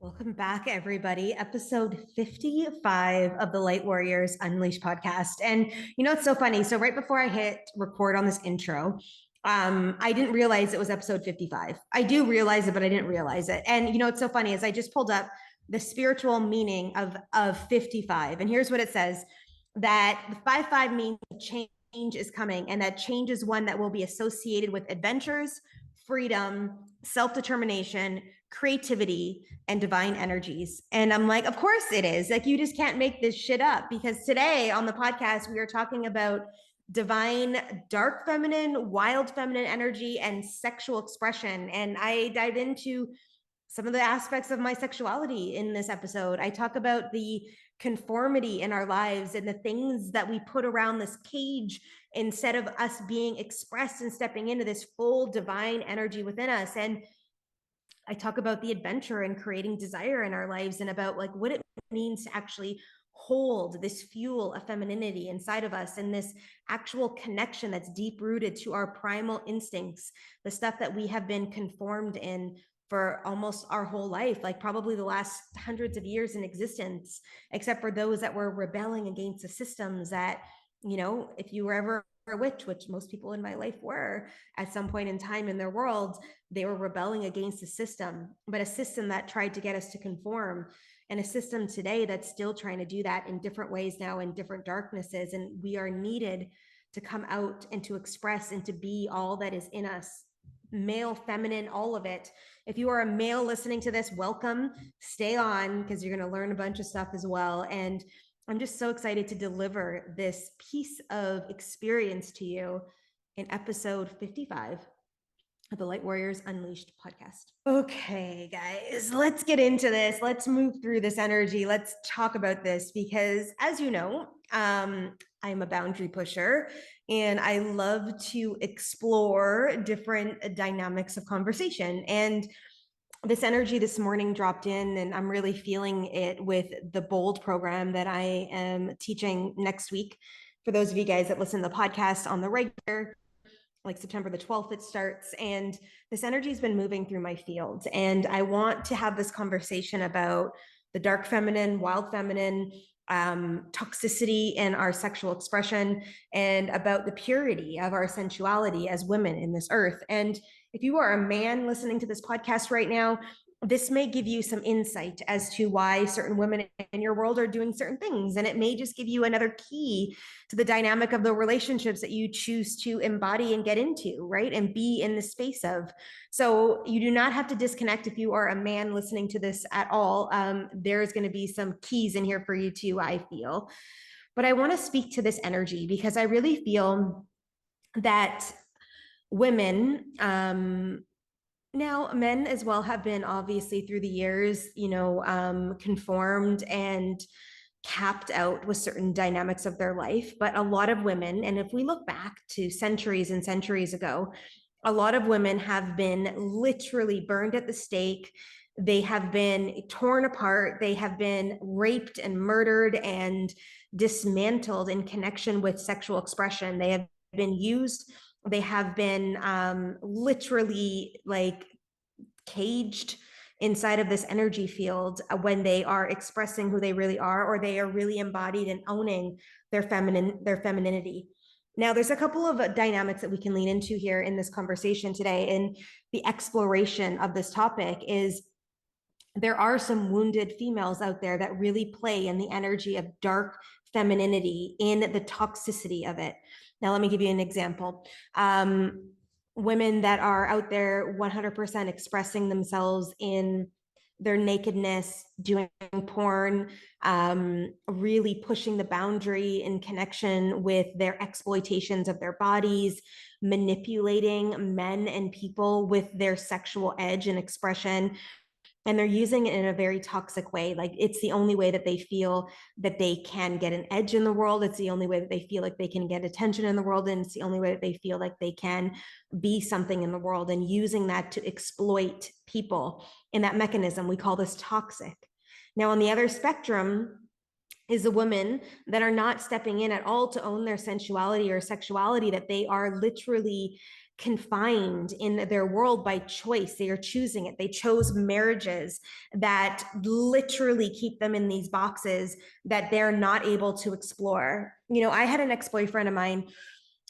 Welcome back, everybody. Episode 55 of the Light Warriors Unleashed podcast. And it's so funny. So right before I hit record on this intro, I didn't realize it was episode 55. I do realize it, but I didn't realize it. And it's so funny is I just pulled up the spiritual meaning of 55. And here's what it says: that the 55 means change is coming, and that change is one that will be associated with adventures, freedom, self-determination, creativity, and divine energies. And I'm like, of course it is. Like, you just can't make this shit up, because today on the podcast, we are talking about divine, dark feminine, wild feminine energy, and sexual expression. And I dive into some of the aspects of my sexuality in this episode. I talk about the conformity in our lives and the things that we put around this cage instead of us being expressed and stepping into this full divine energy within us. And I talk about the adventure and creating desire in our lives, and about like what it means to actually hold this fuel of femininity inside of us, and this actual connection that's deep rooted to our primal instincts, the stuff that we have been conformed in for almost our whole life, like probably the last hundreds of years in existence, except for those that were rebelling against the systems that, if you were ever a witch, which most people in my life were at some point in time in their world, they were rebelling against the system, but a system that tried to get us to conform, and a system today that's still trying to do that in different ways now, in different darknesses. And we are needed to come out and to express and to be all that is in us, male, feminine, all of it. If you are a male listening to this, welcome, stay on, because you're going to learn a bunch of stuff as well. And I'm just so excited to deliver this piece of experience to you in episode 55 of the Light Warriors Unleashed podcast. Okay, guys, let's get into this. Let's move through this energy. Let's talk about this, because as you know, I'm a boundary pusher, and I love to explore different dynamics of conversation. And this energy this morning dropped in, and I'm really feeling it with the Bold program that I am teaching next week. For those of you guys that listen to the podcast on the regular, like September the 12th, it starts. And this energy has been moving through my field. And I want to have this conversation about the dark feminine, wild feminine, toxicity in our sexual expression, and about the purity of our sensuality as women in this earth. And if you are a man listening to this podcast right now, this may give you some insight as to why certain women in your world are doing certain things. And it may just give you another key to the dynamic of the relationships that you choose to embody and get into, right? And be in the space of. So you do not have to disconnect if you are a man listening to this at all. There's going to be some keys in here for you too, I feel. But I want to speak to this energy because I really feel that women, now men as well, have been obviously through the years, conformed and capped out with certain dynamics of their life. But a lot of women, and if we look back to centuries and centuries ago, a lot of women have been literally burned at the stake. They have been torn apart. They have been raped and murdered and dismantled in connection with sexual expression. They have been used. They have been literally like caged inside of this energy field when they are expressing who they really are, or they are really embodied and owning their femininity. Now, there's a couple of dynamics that we can lean into here in this conversation today. And the exploration of this topic is, there are some wounded females out there that really play in the energy of dark femininity, in the toxicity of it. Now, let me give you an example. Women that are out there 100% expressing themselves in their nakedness, doing porn, really pushing the boundary in connection with their exploitations of their bodies, manipulating men and people with their sexual edge and expression. And they're using it in a very toxic way. Like, it's the only way that they feel that they can get an edge in the world. It's the only way that they feel like they can get attention in the world. And it's the only way that they feel like they can be something in the world, and using that to exploit people in that mechanism. We call this toxic. Now, on the other spectrum is the women that are not stepping in at all to own their sensuality or sexuality, that they are literally confined in their world by choice. They are choosing it. They chose marriages that literally keep them in these boxes that they're not able to explore. You know, I had an ex-boyfriend of mine,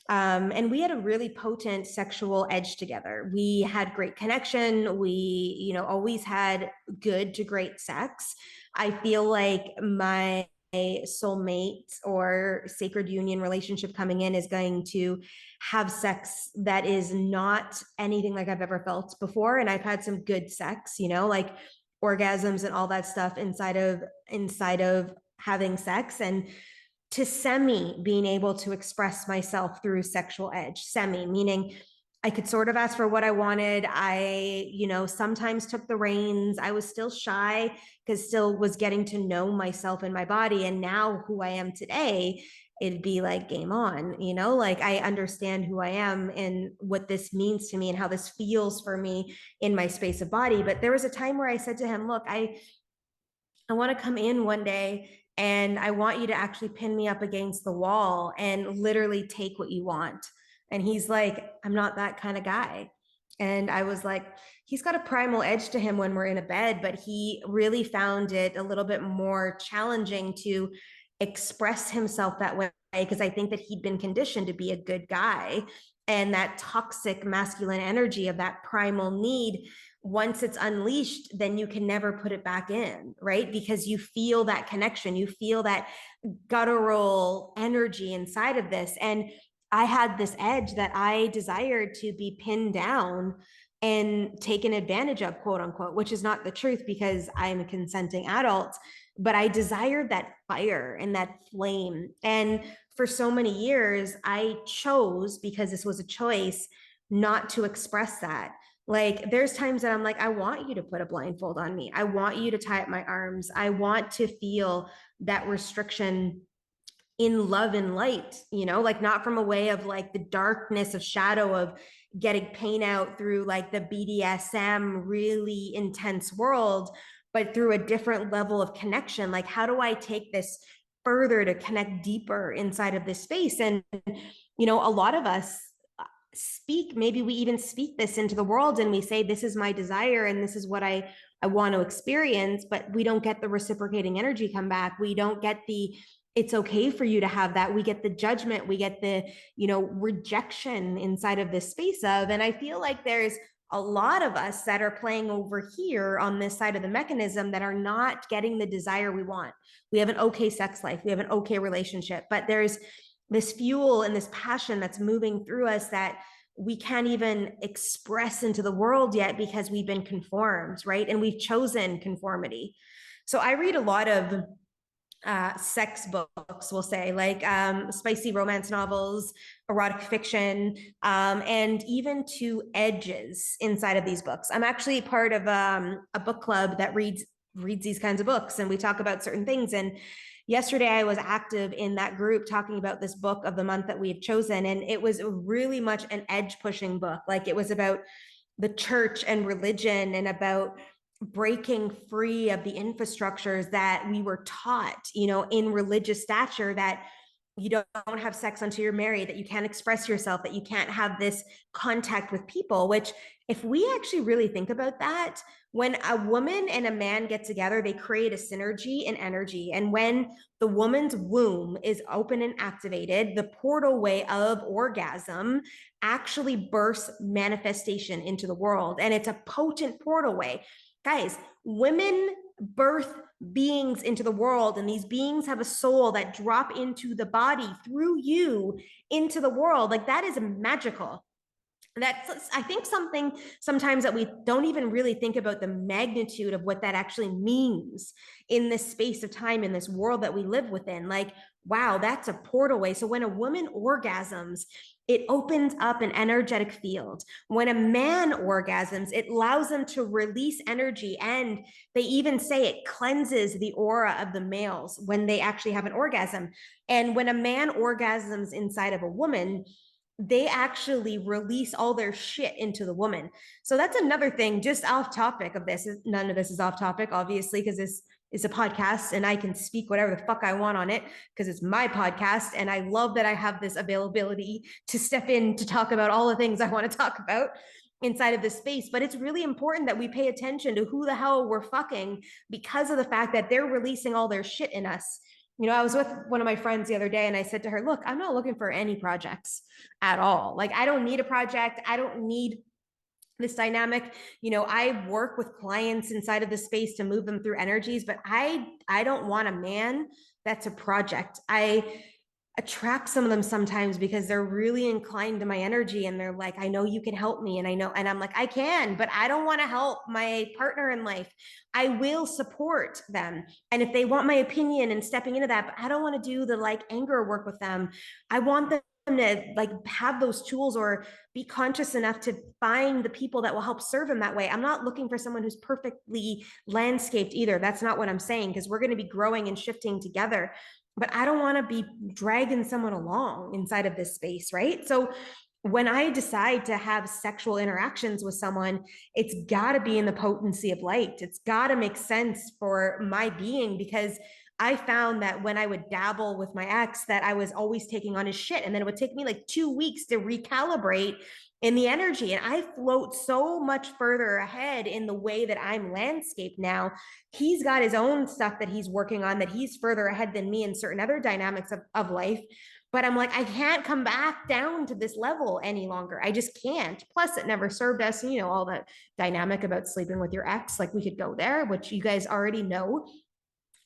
and we had a really potent sexual edge together. We had great connection. We, you know, always had good to great sex. I feel like my soulmate or sacred union relationship coming in is going to have sex that is not anything like I've ever felt before. And I've had some good sex, you know, like orgasms and all that stuff inside of having sex. And to semi being able to express myself through sexual edge, semi meaning I could sort of ask for what I wanted. I, you know, sometimes took the reins. I was still shy because still was getting to know myself and my body. And now who I am today, it'd be like game on, you know, like I understand who I am and what this means to me and how this feels for me in my space of body. But there was a time where I said to him, look, I want to come in one day and I want you to actually pin me up against the wall and literally take what you want. And he's like, I'm not that kind of guy. And I was like, he's got a primal edge to him when we're in a bed, but he really found it a little bit more challenging to express himself that way because I think that he'd been conditioned to be a good guy. And that toxic masculine energy of that primal need, once it's unleashed, then you can never put it back in, right? Because you feel that connection, you feel that guttural energy inside of this. And I had this edge that I desired to be pinned down and taken advantage of, quote unquote, which is not the truth because I'm a consenting adult, but I desired that fire and that flame. And for so many years, I chose, because this was a choice, not to express that. Like there's times that I'm like, I want you to put a blindfold on me. I want you to tie up my arms. I want to feel that restriction in love and light, you know, like not from a way of like the darkness of shadow of getting pain out through like the BDSM really intense world, but through a different level of connection. Like, how do I take this further to connect deeper inside of this space? And, you know, a lot of us speak, maybe we even speak this into the world and we say, this is my desire and this is what I want to experience, but we don't get the reciprocating energy come back. We don't get the, it's okay for you to have that. We get the judgment, we get the, you know, rejection inside of this space of, and I feel like there's a lot of us that are playing over here on this side of the mechanism that are not getting the desire we want. We have an okay sex life, we have an okay relationship, but there's this fuel and this passion that's moving through us that we can't even express into the world yet because we've been conformed, right? And we've chosen conformity. So I read a lot of sex books, we'll say, like spicy romance novels, erotic fiction, and even to edges inside of these books. I'm actually part of a book club that reads these kinds of books, and we talk about certain things. And yesterday I was active in that group talking about this book of the month that we had chosen, and it was really much an edge pushing book. Like it was about the church and religion and about breaking free of the infrastructures that we were taught, you know, in religious stature, that you don't have sex until you're married, that you can't express yourself, that you can't have this contact with people, which if we actually really think about that, when a woman and a man get together, they create a synergy and energy. And when the woman's womb is open and activated, the portal way of orgasm actually bursts manifestation into the world. And it's a potent portal way. Guys, women birth beings into the world, and these beings have a soul that drop into the body through you into the world. Like that is magical. That's, I think, something sometimes that we don't even really think about the magnitude of what that actually means in this space of time, in this world that we live within. Like, wow, that's a portal way. So when a woman orgasms, it opens up an energetic field. When a man orgasms, it allows them to release energy. And they even say it cleanses the aura of the males when they actually have an orgasm. And when a man orgasms inside of a woman, they actually release all their shit into the woman. So that's another thing, just off topic of this. None of this is off topic, obviously, because this is a podcast and I can speak whatever the fuck I want on it because it's my podcast. And I love that I have this availability to step in to talk about all the things I want to talk about inside of this space. But it's really important that we pay attention to who the hell we're fucking because of the fact that they're releasing all their shit in us. You know, I was with one of my friends the other day and I said to her, look, I'm not looking for any projects at all. Like, I don't need a project. I don't need this dynamic. You know, I work with clients inside of the space to move them through energies, but I don't want a man that's a project. I attract some of them sometimes because they're really inclined to my energy and they're like, I know you can help me. And I know, and I'm like, I can, but I don't want to help my partner in life. I will support them. And if they want my opinion and stepping into that, but I don't want to do the like anger work with them. I want them to like have those tools or be conscious enough to find the people that will help serve them that way. I'm not looking for someone who's perfectly landscaped either. That's not what I'm saying, because we're going to be growing and shifting together. But I don't want to be dragging someone along inside of this space, right? So when I decide to have sexual interactions with someone, it's got to be in the potency of light. It's got to make sense for my being, because I found that when I would dabble with my ex, that I was always taking on his shit. And then it would take me like 2 weeks to recalibrate in the energy. And I float so much further ahead in the way that I'm landscaped now. He's got his own stuff that he's working on, that he's further ahead than me in certain other dynamics of life. But I'm like, I can't come back down to this level any longer. I just can't. Plus, it never served us. You know, all that dynamic about sleeping with your ex, like we could go there, which you guys already know.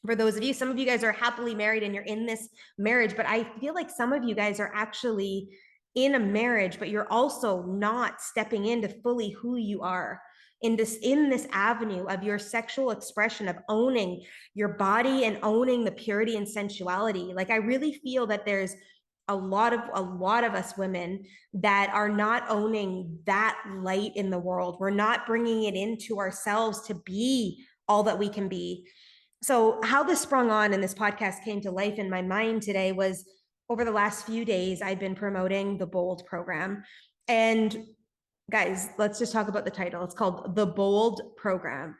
For those of you, some of you guys are happily married and you're in this marriage, but I feel like some of you guys are actually in a marriage, but you're also not stepping into fully who you are in this avenue of your sexual expression, of owning your body and owning the purity and sensuality. Like, I really feel that there's a lot of us women that are not owning that light in the world. We're not bringing it into ourselves to be all that we can be. So how this sprung on and this podcast came to life in my mind today was, over the last few days, I've been promoting the Bold program. And guys, let's just talk about the title. It's called the Bold program.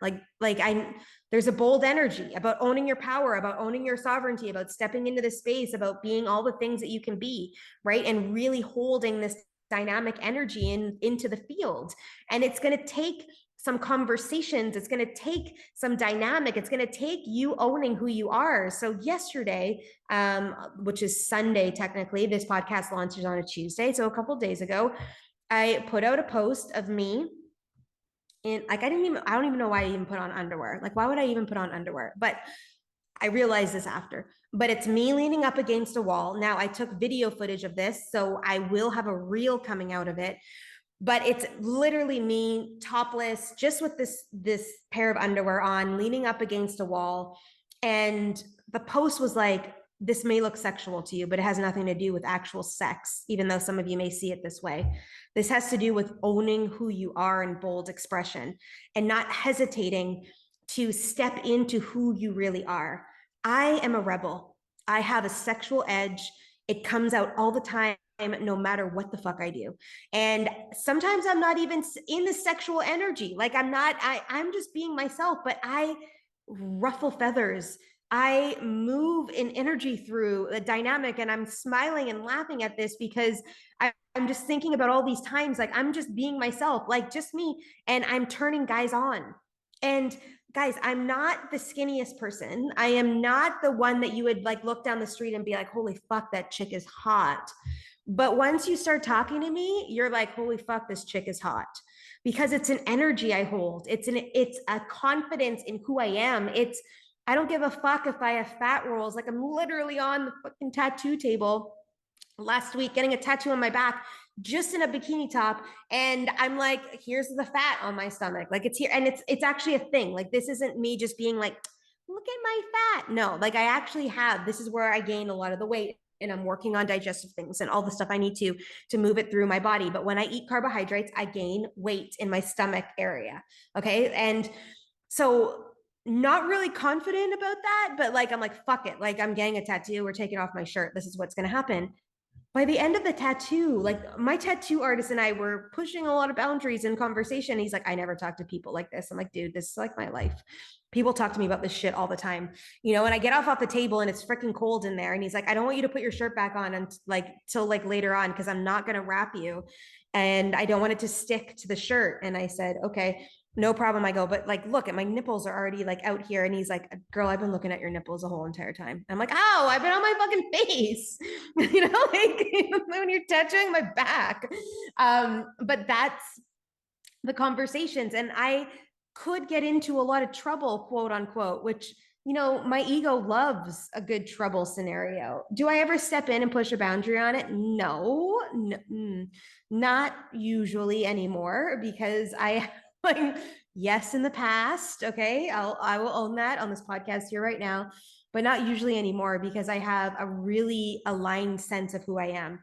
There's a bold energy about owning your power, about owning your sovereignty, about stepping into the space, about being all the things that you can be, right? And really holding this dynamic energy into the field. And it's going to take some conversations. It's going to take some dynamic. It's going to take you owning who you are. So yesterday, which is Sunday, technically, this podcast launches on a Tuesday. So a couple of days ago, I put out a post of me in, like, I don't even know why I even put on underwear. Like, why would I even put on underwear? But I realized this after, but it's me leaning up against a wall. Now, I took video footage of this, so I will have a reel coming out of it. But it's literally me topless, just with this pair of underwear on, leaning up against a wall. And the post was like, this may look sexual to you, but it has nothing to do with actual sex, even though some of you may see it this way. This has to do with owning who you are in bold expression and not hesitating to step into who you really are. I am a rebel. I have a sexual edge. It comes out all the time, no matter what the fuck I do. And sometimes I'm not even in the sexual energy. Like, I'm just being myself, but I ruffle feathers. I move in energy through the dynamic, and I'm smiling and laughing at this because I'm just thinking about all these times, like, I'm just being myself, like just me, and I'm turning guys on. And guys, I'm not the skinniest person. I am not the one that you would like look down the street and be like, holy fuck, that chick is hot. But once you start talking to me, you're like, holy fuck, this chick is hot. Because it's an energy I hold. It's a confidence in who I am. I don't give a fuck if I have fat rolls. Like, I'm literally on the fucking tattoo table last week getting a tattoo on my back, just in a bikini top. And I'm like, here's the fat on my stomach. Like, it's here. And it's actually a thing. Like, this isn't me just being like, look at my fat. No, like, I actually this is where I gain a lot of the weight. And I'm working on digestive things and all the stuff I need to move it through my body. But when I eat carbohydrates, I gain weight in my stomach area. Okay. And so, not really confident about that, but like, I'm like, fuck it. Like, I'm getting a tattoo. We're taking off my shirt. This is what's going to happen. By the end of the tattoo, like my tattoo artist and I were pushing a lot of boundaries in conversation. He's like, I never talk to people like this. I'm like, dude, this is like my life. People talk to me about this shit all the time, and I get off the table and it's freaking cold in there. And he's like, I don't want you to put your shirt back on and like till like later on, because I'm not going to wrap you. And I don't want it to stick to the shirt. And I said, okay, no problem. I go, but like, look at my nipples are already like out here. And he's like, girl, I've been looking at your nipples the whole entire time. I'm like, oh, I've been on my fucking face, like when you're touching my back. But that's the conversations. And I could get into a lot of trouble, quote unquote, which, my ego loves a good trouble scenario. Do I ever step in and push a boundary on it? No, not usually anymore, because I like, yes, in the past. Okay. I will own that on this podcast here right now, but not usually anymore, because I have a really aligned sense of who I am.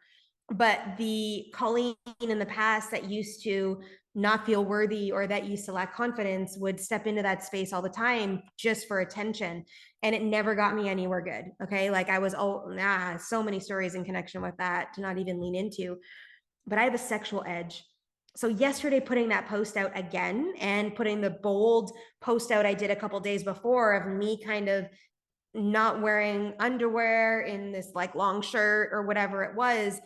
But the Colleen in the past that used to not feel worthy or that used to lack confidence would step into that space all the time just for attention. And it never got me anywhere good. Okay. Like I was, so many stories in connection with that to not even lean into. But I have a sexual edge. So yesterday, putting that post out again and putting the bold post out I did a couple days before of me kind of not wearing underwear in this like long shirt or whatever it was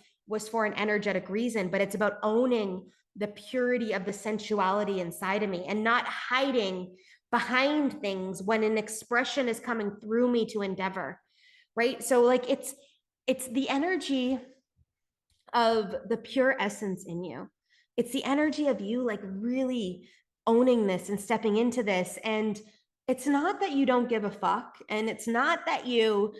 for an energetic reason. But it's about owning the purity of the sensuality inside of me and not hiding behind things when an expression is coming through me to endeavor. Right. So like it's the energy of the pure essence in you. It's the energy of you like really owning this and stepping into this. And it's not that you don't give a fuck, and it's not that you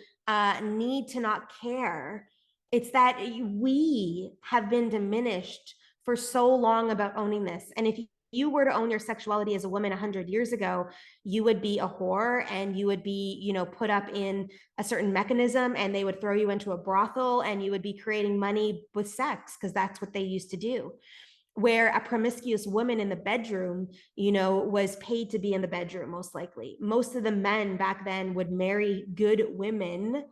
need to not care. It's that we have been diminished for so long about owning this. And if you were to own your sexuality as a woman 100 years ago, you would be a whore and you would be, put up in a certain mechanism, and they would throw you into a brothel and you would be creating money with sex because that's what they used to do. Where a promiscuous woman in the bedroom, was paid to be in the bedroom, most likely. Most of the men back then would marry good women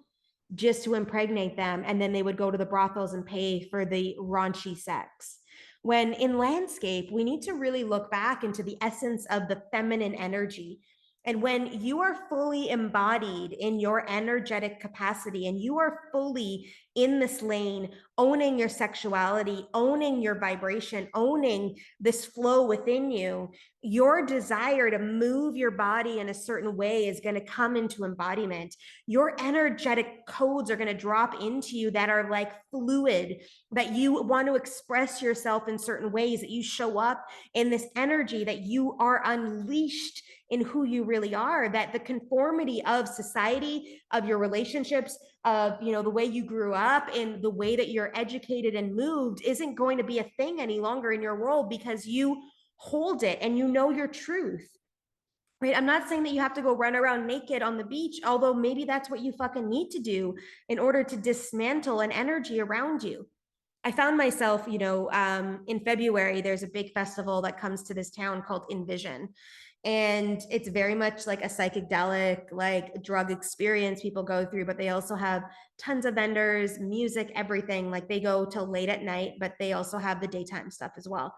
just to impregnate them. And then they would go to the brothels and pay for the raunchy sex. When in landscape, we need to really look back into the essence of the feminine energy. And when you are fully embodied in your energetic capacity and you are fully in this lane, owning your sexuality, owning your vibration, owning this flow within you, your desire to move your body in a certain way is going to come into embodiment. Your energetic codes are going to drop into you that are like fluid, that you want to express yourself in certain ways, that you show up in this energy, that you are unleashed in who you really are, that the conformity of society, of your relationships, of the way you grew up and the way that you're educated and moved isn't going to be a thing any longer in your world, because you hold it and your truth. Right? I'm not saying that you have to go run around naked on the beach, although maybe that's what you fucking need to do in order to dismantle an energy around you. I found myself, in February, there's a big festival that comes to this town called Envision. And it's very much like a psychedelic, like drug experience people go through, but they also have tons of vendors, music, everything. Like they go till late at night, but they also have the daytime stuff as well.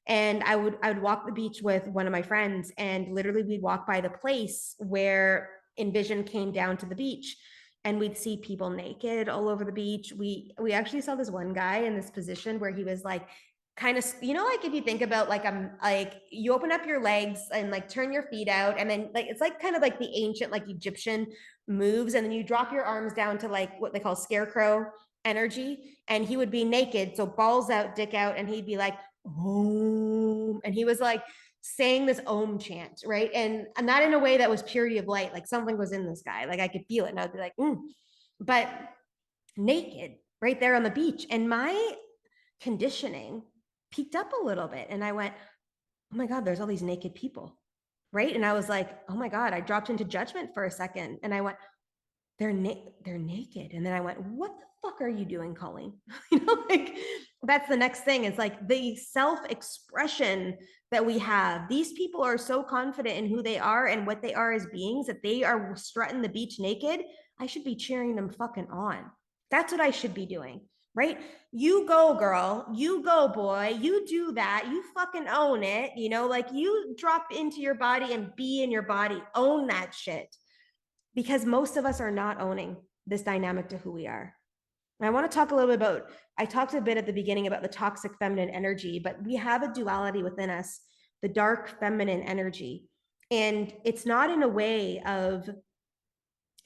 And I would walk the beach with one of my friends, and literally we'd walk by the place where Envision came down to the beach, and we'd see people naked all over the beach. We actually saw this one guy in this position where he was like kind of, like if you think about like you open up your legs and like turn your feet out, and then like it's like kind of like the ancient like Egyptian moves, and then you drop your arms down to like what they call scarecrow energy, and he would be naked, so balls out, dick out, and he'd be like Om, and he was like saying this Om chant, right? And not in a way that was purity of light, like something was in this guy, like I could feel it, and I'd be like, but naked right there on the beach. And my conditioning peaked up a little bit, and I went, oh my God, there's all these naked people, right? And I was like, oh my God, I dropped into judgment for a second, and I went, they're naked. And then I went, what the fuck are you doing, Colleen? Like that's the next thing. It's like the self-expression that we have. These people are so confident in who they are and what they are as beings that they are strutting the beach naked. I should be cheering them fucking on. That's what I should be doing. right? You go, girl, you go, boy, you do that, you fucking own it, you know, like you drop into your body and be in your body, own that shit. Because most of us are not owning this dynamic to who we are. And I want to talk a little bit about, I talked a bit at the beginning about the toxic feminine energy, but we have a duality within us, the dark feminine energy. And it's not in a way of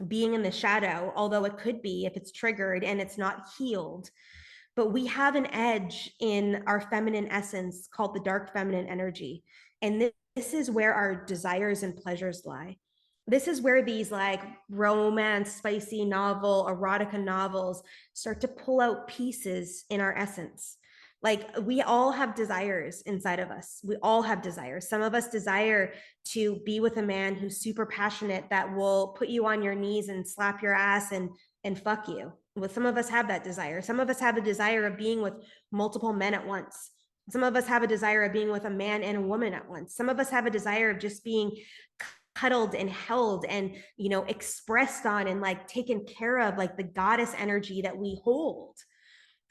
being in the shadow, although it could be if it's triggered and it's not healed. But we have an edge in our feminine essence called the dark feminine energy. And this is where our desires and pleasures lie. This is where these like romance, spicy novel, erotica novels start to pull out pieces in our essence. Like we all have desires inside of us. We all have desires. Some of us desire to be with a man who's super passionate that will put you on your knees and slap your ass and fuck you. Well, some of us have that desire. Some of us have a desire of being with multiple men at once. Some of us have a desire of being with a man and a woman at once. Some of us have a desire of just being cuddled and held and, you know, expressed on and like taken care of, like the goddess energy that we hold.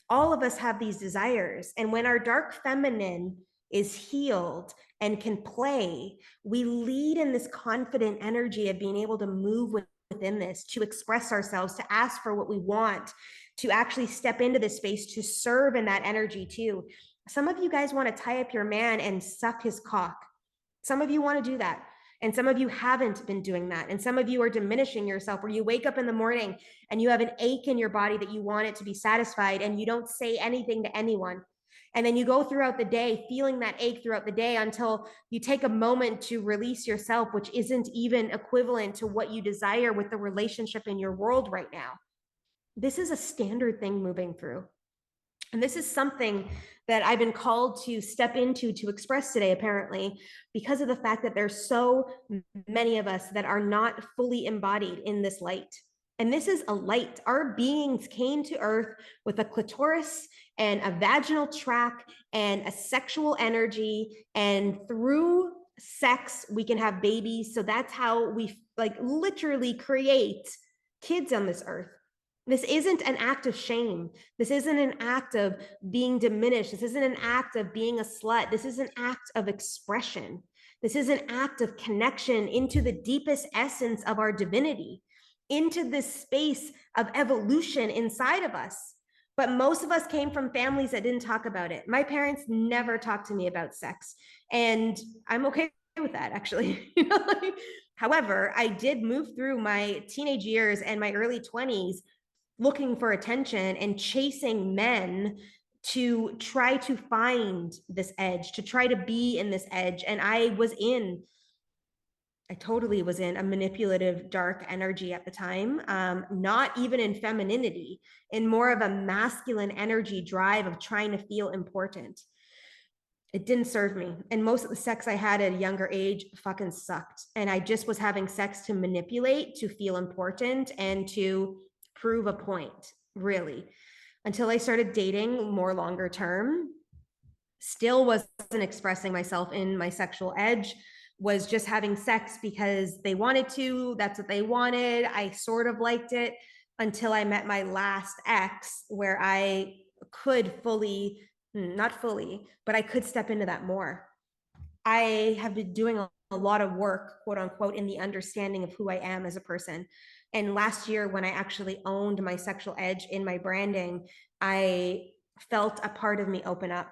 All of us have these desires. And when our dark feminine is healed and can play, we lead in this confident energy of being able to move within this, to express ourselves, to ask for what we want, to actually step into this space, to serve in that energy too. Some of you guys want to tie up your man and suck his cock. Some of you want to do that. And some of you haven't been doing that. And some of you are diminishing yourself, where you wake up in the morning and you have an ache in your body that you want it to be satisfied, and you don't say anything to anyone. And then you go throughout the day feeling that ache throughout the day until you take a moment to release yourself, which isn't even equivalent to what you desire with the relationship in your world right now. This is a standard thing moving through. And this is something that I've been called to step into, to express today, apparently, because of the fact that there's so many of us that are not fully embodied in this light. And this is a light. Our beings came to earth with a clitoris and a vaginal tract and a sexual energy. And through sex, we can have babies. So that's how we like literally create kids on this earth. This isn't an act of shame. This isn't an act of being diminished. This isn't an act of being a slut. This is an act of expression. This is an act of connection into the deepest essence of our divinity, into this space of evolution inside of us. But most of us came from families that didn't talk about it. My parents never talked to me about sex. And I'm okay with that, actually. However, I did move through my teenage years and my early 20s looking for attention and chasing men to try to find this edge, to try to be in this edge. And I totally was in a manipulative, dark energy at the time, not even in femininity, in more of a masculine energy drive of trying to feel important. It didn't serve me. And most of the sex I had at a younger age fucking sucked. And I just was having sex to manipulate, to feel important, and to prove a point, really. Until I started dating more longer term, still wasn't expressing myself in my sexual edge, was just having sex because they wanted to, that's what they wanted. I sort of liked it until I met my last ex, where I could fully, not fully, but I could step into that more. I have been doing a lot of work, quote unquote, in the understanding of who I am as a person. And last year, when I actually owned my sexual edge in my branding, I felt a part of me open up.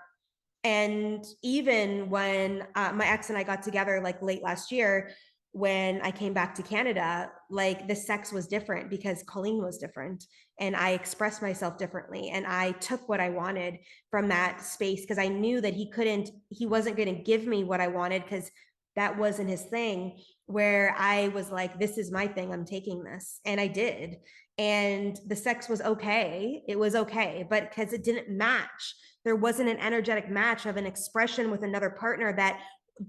And even when my ex and I got together, like late last year, when I came back to Canada, like the sex was different because Colleen was different and I expressed myself differently. And I took what I wanted from that space because I knew that he wasn't going to give me what I wanted because that wasn't his thing. Where I was like, this is my thing, I'm taking this. And I did. And the sex was okay. It was okay, but because it didn't match, there wasn't an energetic match of an expression with another partner that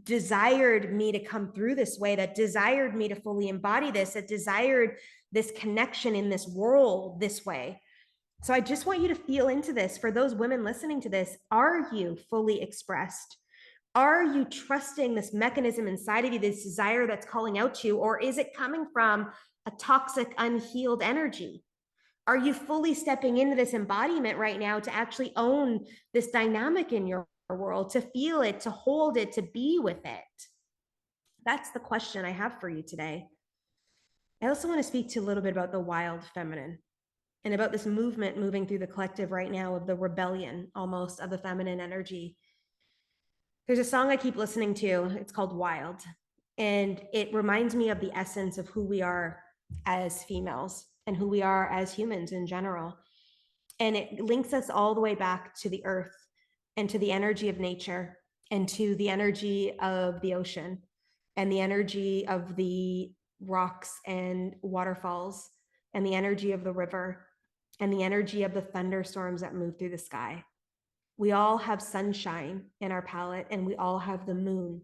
desired me to come through this way, that desired me to fully embody this, that desired this connection in this world this way. So I just want you to feel into this. For those women listening to this, are you fully expressed? Are you trusting this mechanism inside of you, this desire that's calling out to you, or is it coming from a toxic, unhealed energy? Are you fully stepping into this embodiment right now to actually own this dynamic in your world, to feel it, to hold it, to be with it? That's the question I have for you today. I also want to speak to a little bit about the wild feminine and about this movement moving through the collective right now of the rebellion almost of the feminine energy. There's a song I keep listening to. It's called Wild. And it reminds me of the essence of who we are as females and who we are as humans in general. And it links us all the way back to the earth and to the energy of nature and to the energy of the ocean and the energy of the rocks and waterfalls and the energy of the river and the energy of the thunderstorms that move through the sky. We all have sunshine in our palette, and we all have the moon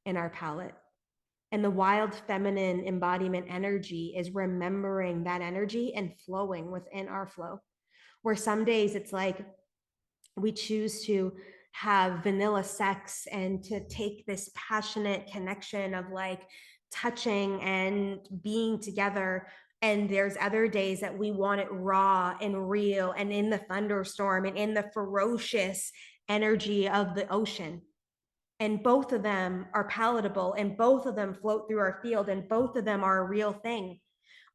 in our palette. And the wild feminine embodiment energy is remembering that energy and flowing within our flow. Where some days it's like we choose to have vanilla sex and to take this passionate connection of like touching and being together. And there's other days that we want it raw and real and in the thunderstorm and in the ferocious energy of the ocean. And both of them are palatable and both of them float through our field and both of them are a real thing.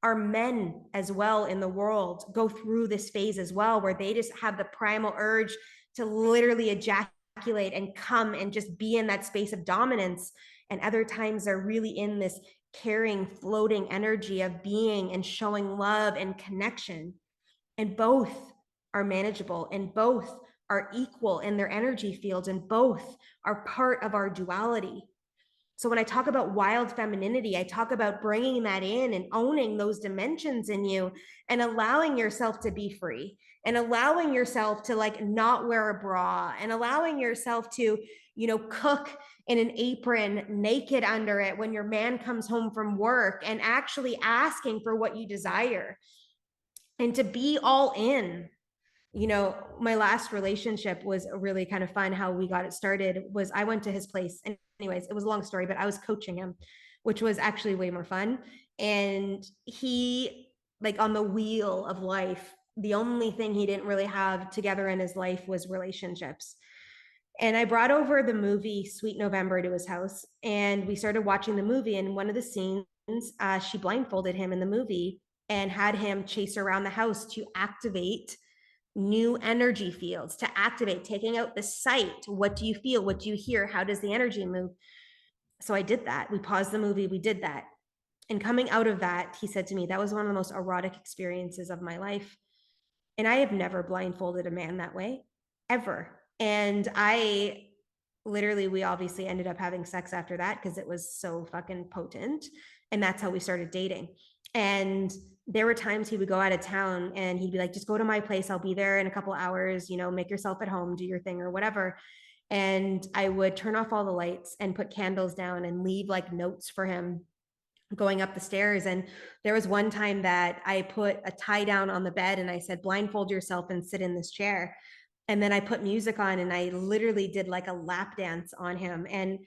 Our men as well in the world go through this phase as well, where they just have the primal urge to literally ejaculate and come and just be in that space of dominance. And other times they're really in this caring, floating energy of being and showing love and connection. And both are manageable and both are equal in their energy fields and both are part of our duality. So when I talk about wild femininity, I talk about bringing that in and owning those dimensions in you and allowing yourself to be free and allowing yourself to like not wear a bra and allowing yourself to, cook in an apron naked under it when your man comes home from work and actually asking for what you desire and to be all in. My last relationship was really kind of fun. How we got it started was I went to his place. And anyways, it was a long story, but I was coaching him, which was actually way more fun. And he, like on the wheel of life, the only thing he didn't really have together in his life was relationships. And I brought over the movie Sweet November to his house, and we started watching the movie. And one of the scenes, she blindfolded him in the movie and had him chase around the house to activate new energy fields, to activate, taking out the sight. What do you feel? What do you hear? How does the energy move? So I did that. We paused the movie. We did that. And coming out of that, he said to me, that was one of the most erotic experiences of my life. And I have never blindfolded a man that way, ever. And we obviously ended up having sex after that because it was so fucking potent. And that's how we started dating. And there were times he would go out of town and he'd be like, just go to my place. I'll be there in a couple hours, make yourself at home, do your thing or whatever. And I would turn off all the lights and put candles down and leave like notes for him going up the stairs. And there was one time that I put a tie down on the bed and I said, blindfold yourself and sit in this chair. And then I put music on and I literally did like a lap dance on him. And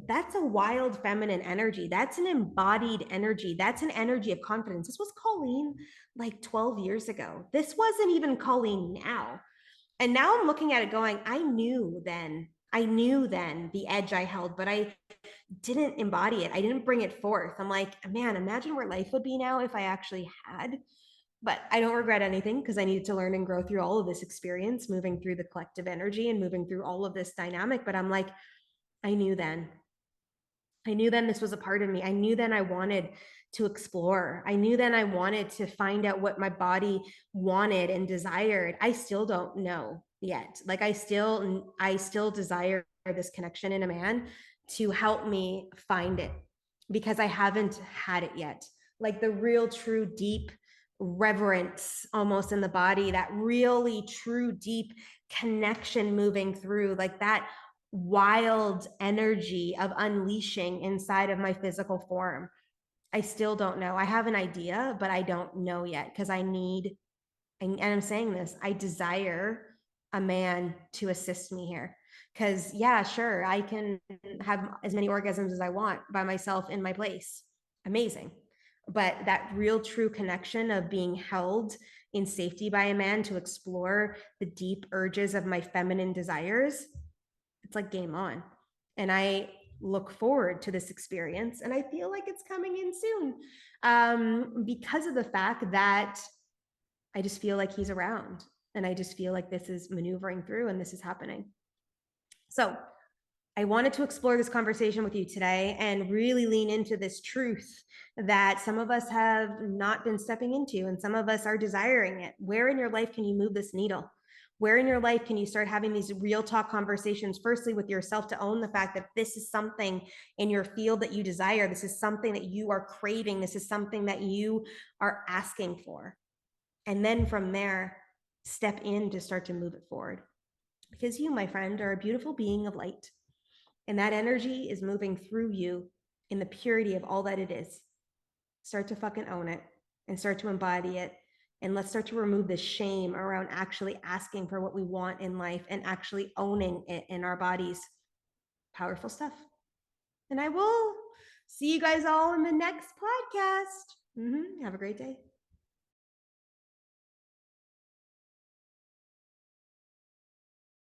that's a wild feminine energy. That's an embodied energy. That's an energy of confidence. This was Colleen like 12 years ago. This wasn't even Colleen now. And now I'm looking at it going, I knew then the edge I held, but I didn't embody it. I didn't bring it forth. I'm like, man, imagine where life would be now if I actually had. But I don't regret anything because I needed to learn and grow through all of this experience, moving through the collective energy and moving through all of this dynamic. But I'm like, I knew then. I knew then this was a part of me. I knew then I wanted to explore. I knew then I wanted to find out what my body wanted and desired. I still don't know yet. Like I still desire this connection in a man to help me find it because I haven't had it yet. Like the real, true, deep reverence almost in the body, that really true, deep connection moving through, like that wild energy of unleashing inside of my physical form. I still don't know. I have an idea, but I don't know yet because and I'm saying this, I desire a man to assist me here. Because, yeah, sure, I can have as many orgasms as I want by myself in my place. Amazing. but that real true connection of being held in safety by a man to explore the deep urges of my feminine desires, it's like game on. And I look forward to this experience, and I feel like it's coming in soon, because of the fact that I just feel like he's around, and I just feel like this is maneuvering through and this is happening. So I wanted to explore this conversation with you today and really lean into this truth that some of us have not been stepping into, and some of us are desiring it. Where in your life can you move this needle? Where in your life can you start having these real talk conversations, firstly with yourself, to own the fact that this is something in your field that you desire. This is something that you are craving. This is something that you are asking for. And then from there, step in to start to move it forward. Because you, my friend, are a beautiful being of light. And that energy is moving through you in the purity of all that it is. Start to fucking own it and start to embody it. And let's start to remove the shame around actually asking for what we want in life and actually owning it in our bodies. Powerful stuff. And I will see you guys all in the next podcast. Have a great day.